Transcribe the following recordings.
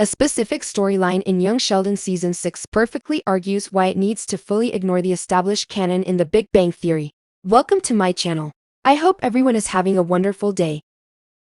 A specific storyline in Young Sheldon Season 6 perfectly argues why it needs to fully ignore the established canon in The Big Bang Theory. Welcome to my channel. I hope everyone is having a wonderful day.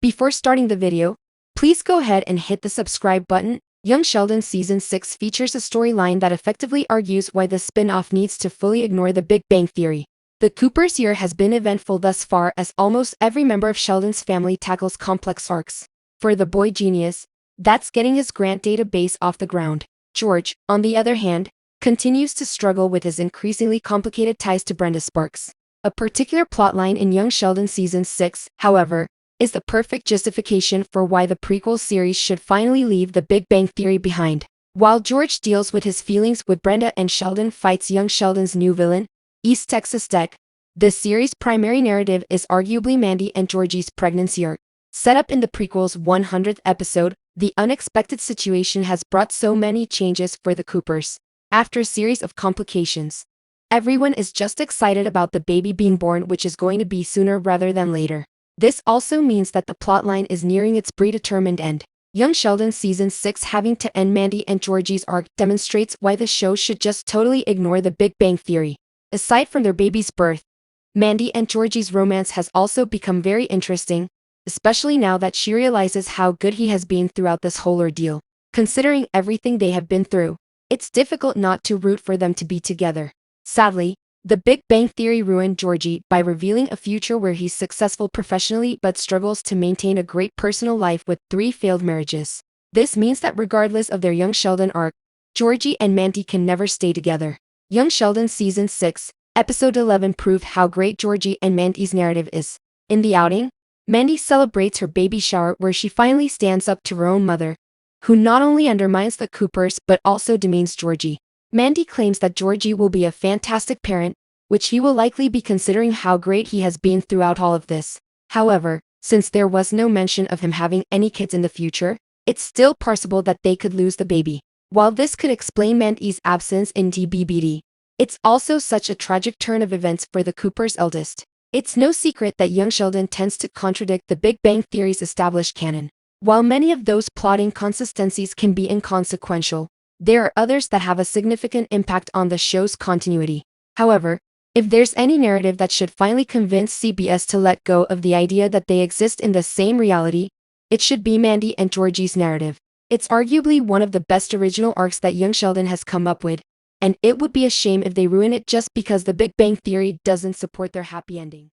Before starting the video, please go ahead and hit the subscribe button. Young Sheldon Season 6 features a storyline that effectively argues why the spin-off needs to fully ignore The Big Bang Theory. The Coopers' year has been eventful thus far as almost every member of Sheldon's family tackles complex arcs. For the boy genius, that's getting his grant database off the ground. George, on the other hand, continues to struggle with his increasingly complicated ties to Brenda Sparks. A particular plotline in Young Sheldon Season 6, however, is the perfect justification for why the prequel series should finally leave The Big Bang Theory behind. While George deals with his feelings with Brenda and Sheldon fights young Sheldon's new villain, East Texas Tech, the series' primary narrative is arguably Mandy and Georgie's pregnancy arc. Set up in the prequel's 100th episode, the unexpected situation has brought so many changes for the Coopers. After a series of complications, everyone is just excited about the baby being born, which is going to be sooner rather than later. This also means that the plotline is nearing its predetermined end. Young Sheldon Season 6 having to end Mandy and Georgie's arc demonstrates why the show should just totally ignore The Big Bang Theory. Aside from their baby's birth, Mandy and Georgie's romance has also become very interesting, especially now that she realizes how good he has been throughout this whole ordeal. Considering everything they have been through, it's difficult not to root for them to be together. Sadly, The Big Bang Theory ruined Georgie by revealing a future where he's successful professionally but struggles to maintain a great personal life with 3 failed marriages. This means that regardless of their Young Sheldon arc, Georgie and Mandy can never stay together. Young Sheldon Season 6, Episode 11 proved how great Georgie and Mandy's narrative is. In the outing, Mandy celebrates her baby shower where she finally stands up to her own mother, who not only undermines the Coopers but also demeans Georgie. Mandy claims that Georgie will be a fantastic parent, which he will likely be considering how great he has been throughout all of this. However, since there was no mention of him having any kids in the future, it's still possible that they could lose the baby. While this could explain Mandy's absence in DBBD, it's also such a tragic turn of events for the Coopers' eldest. It's no secret that Young Sheldon tends to contradict The Big Bang Theory's established canon. While many of those plotting consistencies can be inconsequential, there are others that have a significant impact on the show's continuity. However, if there's any narrative that should finally convince CBS to let go of the idea that they exist in the same reality, it should be Mandy and Georgie's narrative. It's arguably one of the best original arcs that Young Sheldon has come up with, and it would be a shame if they ruin it just because The Big Bang Theory doesn't support their happy ending.